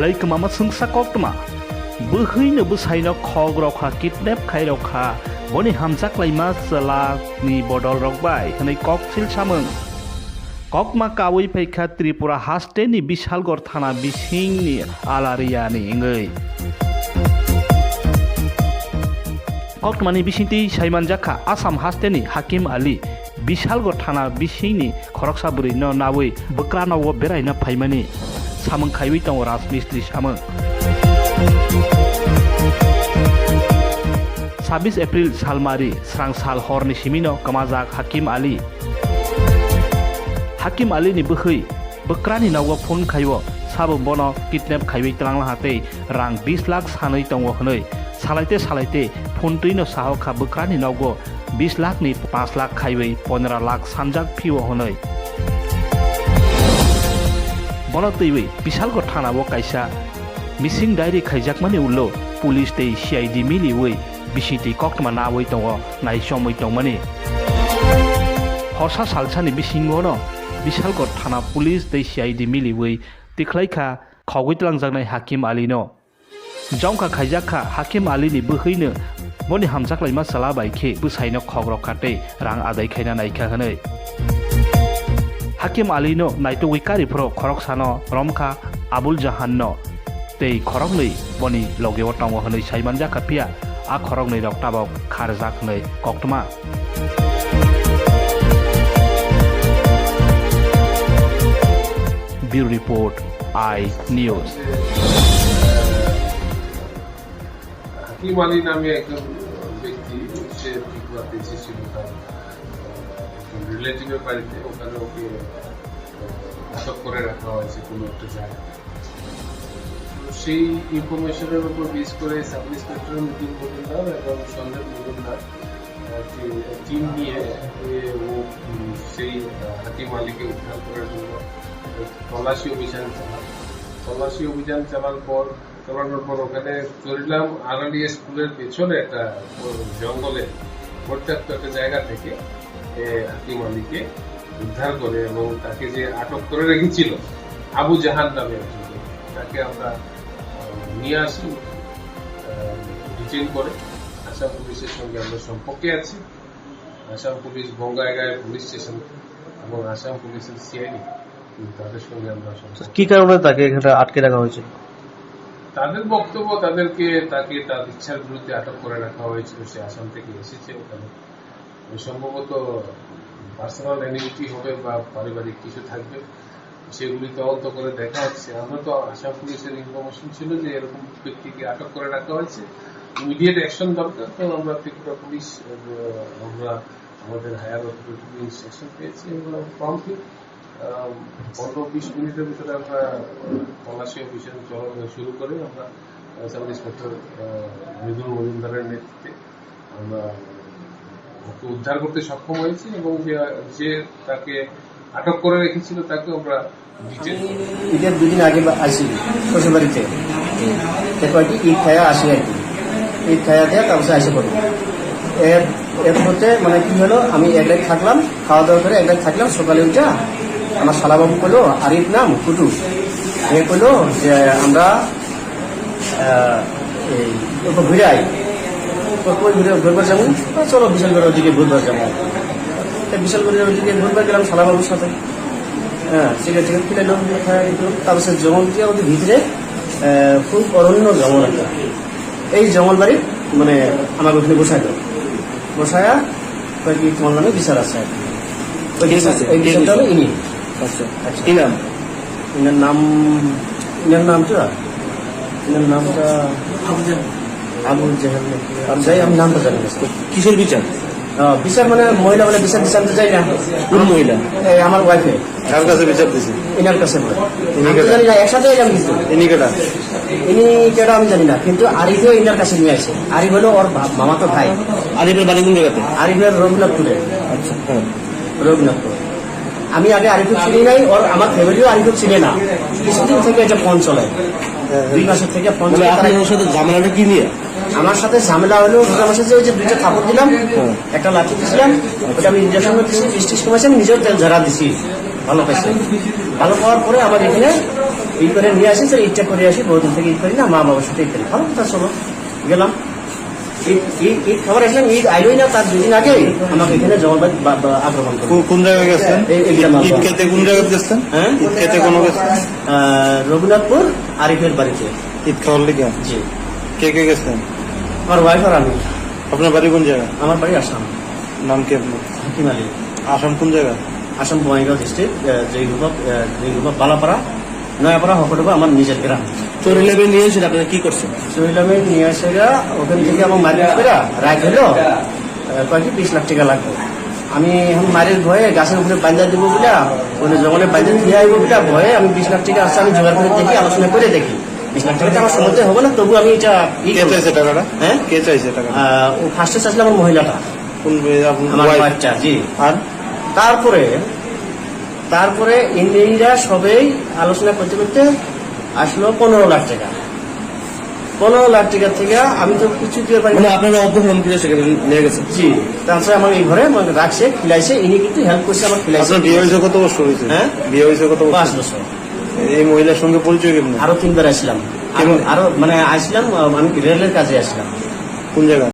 belai kemama sengsa koktwma bwhwi Bwsaino khog rokha kidnap khai rokha boni hamjak laima chela ni bodol rokbai hanai koksil samung kokma kawi phaikha Tripura haste ni Bishalghar thana bising ni alariya ni ngei koktwmani bisingti saimanjakha Assam haste ni Hakim Ali Bishalghar thana bising ni khoroksa buri no nawi bwkrano wo beraina phaimani samung khaiwi tong rajmistri samung 26 April salmari srang sal horni simino kamajak Hakim Ali ni bwhwi bwkrani nawo phone khaiwo sabo bono kidnap khaiwi tangla hate rang 20 lakh sanoi tongo hnoi salaite phone tuino sahokha bwkrani nawo 20 lakh ni 5 lakh khaiwi 15 lakh sanjak phiwo hnoi bono Teibw Bishalghar thana wo kaisa missing diary khaijakmani ulo police tei CID miliwi bisiti koktwma nawi tongo nai somoi tongmani horsa salsani bisingo no Bishalghar thana police tei CID miliwi tikhlaikha khogwi tlanjaknai Hakim Ali no jongkha khaijakha Hakim Ali ni bwhwino boni hamjaklaima chala baikhe Bwsaino khogrokha tei rang adai khaina naikha hanai Hakim Ali no naitugwi karipro khoroksano romkha Abul Jahan no tei khoroknwi boni logeo tongo hanai saimanjakha pia a khoroknwi rok tabok kharjak hanai koktwma Bureau Report iNews হাকিম আলী নামে একজন ব্যক্তি সে ত্রিপুরাতে এসেছিল তার রিলেটিভের বাড়িতে ওখানে ওকে আটক করে রাখা হয়েছে কোনো একটা জায়গায় সেই ইনফরমেশনের উপর বেস করে সাব ইন্সপেক্টর নিতিন মজুমদার এবং সন্দেহ মজুমদার টিম নিয়ে ও সেই হাকিম আলীকে উদ্ধার করার জন্য তল্লাশি অভিযান চালানোর পর ওখানে চলিলাম আগারতলা স্কুলের পেছনে একটা জঙ্গলে পর্যাপ্ত একটা জায়গা থেকে হাকিম আলীকে উদ্ধার করে এবং তাকে যে আটক করে রেখেছিল আবু জাহান নামে তাকে আমরা নিয়ে আসি ডিটেইন করে আসাম পুলিশের সঙ্গে আমরা সম্পর্কে আছি Assam police Bongaigaon police station এবং আসাম পুলিশের সিআইডি তাদের সঙ্গে আমরা কি কারণে তাকে এখানে আটকে রাখা হয়েছে তাদের বক্তব্য তাকে তার ইচ্ছার বিরুদ্ধে আটক করে রাখা হয়েছিল সে আসাম থেকে এসেছে ওখানে সম্ভবত পার্সোনাল এনিমিটি হবে বা পারিবারিক কিছু থাকবে সেগুলি তদন্ত করে দেখা হচ্ছে আমরা তো আসাম পুলিশের ইনফরমেশন ছিল যে এরকম ব্যক্তিকে আটক করে রাখা হয়েছে ইমিডিয়েট অ্যাকশন দরকার তো আমরা ত্রিপুরা পুলিশ আমরা আমাদের হায়ার অথরিটি ইনস্ট্রাকশন পেয়েছি এবং প্রম্পটলি 15-20 মিনিটের ভিতরে আমরা তল্লাশি অভিযান শুরু করে আমরা সাব ইন্সপেক্টর মৃদুল মজুমদারের নেতৃত্বে আমরা ওকে উদ্ধার করতে সক্ষম হয়েছি এবং যে তাকে আটক করে রেখেছিল তাকে আমরা ডিটেইন ঈদের দুদিন আগে আসি শ্বশুরবাড়িতে কয়েকটি ঈদ খায়া আসি আর কি ঈদ খায়া দেয়া তারপর আসে পড়ি এর মধ্যে মানে কি হলো আমি এক রাত থাকলাম খাওয়া দাওয়া করে এক রাত থাকলাম সকালে উঠা আমার শালাবাবু কইলো আরিফ নাম কুটু এ কইলো যে আমরা ঘুরে আই ঘুরবার যাবো চলো বিশালগড়ের ওদিকে ঘুরবার যাবো বিশালগড়ের ওদিকে ঘুরবার গেলাম শালাবাবুর সাথে হ্যাঁ সিগারেট খেলাইলো তারপর জঙ্গল দিয়ে ওদের ভিতরে খুব অরণ্য জঙ্গল একটা এই জঙ্গল বাড়ি মানে আমার ওখানে বসায়া কয়েকটি তোমার নামে বিচার আছে আর কি ওই বিচারটা হলো ইনি ইনার নামটা আবু জাহান যাই আমি নামটা জানি না কিসের বিচার বিচার মানে মহিলা বলে বিচার তো যাই না কোন মহিলা আমার ওয়াইফে কার কাছে বিচার দিছে ইনার কাছে জানি না একসাথে এলাম কিন্তু ইনি কেটা আমি জানি না কিন্তু আরিফও ইনার কাছে নিয়ে আসে আরিফ হলো ওর মামা তো ভাই আরিফের বাড়ি কোন জায়গাতে আরিফের রঘুনাথপুরে আচ্ছা হ্যাঁ রঘুনাথপুর আমি আগে আরিফুল চিনি নাই ওর আমার ফ্যামিলিও আরিফুল চিনে না কিছুদিন থেকে এটা ফোন চলে 2 মাসের থেকে ফোন চলে আপনার সাথে ঝামেলাটা কি নিয়ে আমার সাথে ঝামেলা হলো রোজা মাসে যে 2টা কাপড় দিলাম একটা লাঠি দিয়েছিলাম ওটা আমি ইঞ্জেকশন দিয়েছি 20 সময় আমি নিজেও তেল ঝাড়া দিছি ভালো পাইছে ভালো পাওয়ার পরে আমার এখানে এই করে নিয়ে আসি স্যার, ইচ্ছা করে আসি, বহুদিন থেকে ঈদ করি না, মা বাবার সাথে ঈদ করি। ভালো কথা, চলো গেলাম। ঈদ খাবার আসলাম, ঈদ আইলই না, তার 2 দিন আগে আমাকে এখানে জবানবাদ আক্রমণ করে। কোন জায়গায় গেছেন? ঈদ খেতে কোন জায়গায় গেছেন? হ্যাঁ, ঈদ খেতে কোনো গেছেন? রঘুনাথপুর আরিফের বাড়িতে। ঈদ খাওয়ার লেগে? জি। কে কে গেছেন? আমার ওয়াইফ আর আমি। আপনার বাড়ি কোন জায়গা? আমার বাড়ি আসাম। নাম কি আপনার? হাকিম আলী। আসাম কোন জায়গা? আসাম বঙ্গাইগাঁও ডিস্ট্রিক্ট, যেগুলো বালাপাড়া, নয়াপাড়া, হকটবা আমার নিজের গ্রাম। চোরিলামে নিয়ে এসে আপনারা কি করছেন? চরিলামে নিয়ে এসে ওখান থেকে আমার মারিয়ে করে রায় হলো কয়েকটি 20 লাখ টাকা লাগবে। আমি এখন মারের ভয়ে গাছের উপরে বান্ধা দিব বলে, ওখানে জঙ্গলে বান্ধা দিয়ে আইব বলে ভয়ে আমি 20 লাখ টাকা আসছে, আমি জোগাড় করে দেখি, আলোচনা করে দেখি। 20 লাখ টাকা আমার সমুদ্রে হবে না, তবু আমি এটা কে চাইছে টাকাটা? হ্যাঁ, কে চাইছে টাকা? ও ফার্স্টে চাইছিল আমার মহিলাটা, কোন আমার বাচ্চা। জি। আর তারপরে ইন্ডিয়ানরা সবাই আলোচনা করতে করতে আসলো 15 লাখ টাকা। 15 লাখ টাকা থেকে আমি তো কিছু দিয়ে পারি না। আপনারা অপহরণ করে সেখানে নিয়ে গেছেন? জি। তারপরে আমার এই ঘরে রাখছে, খিলাইছে, ইনি কিন্তু হেল্প করছে আমার খিলাইছে। আপনার বিয়ে হয়েছে কত বছর হয়েছে? হ্যাঁ, বিয়ে হয়েছে কত বছর? 5 বছর। এই মহিলার সঙ্গে পরিচয় কেমন? আরো 3 বার আসলাম, আরো মানে আসলাম, আমি রেলের কাজে আসলাম। কোন জায়গা?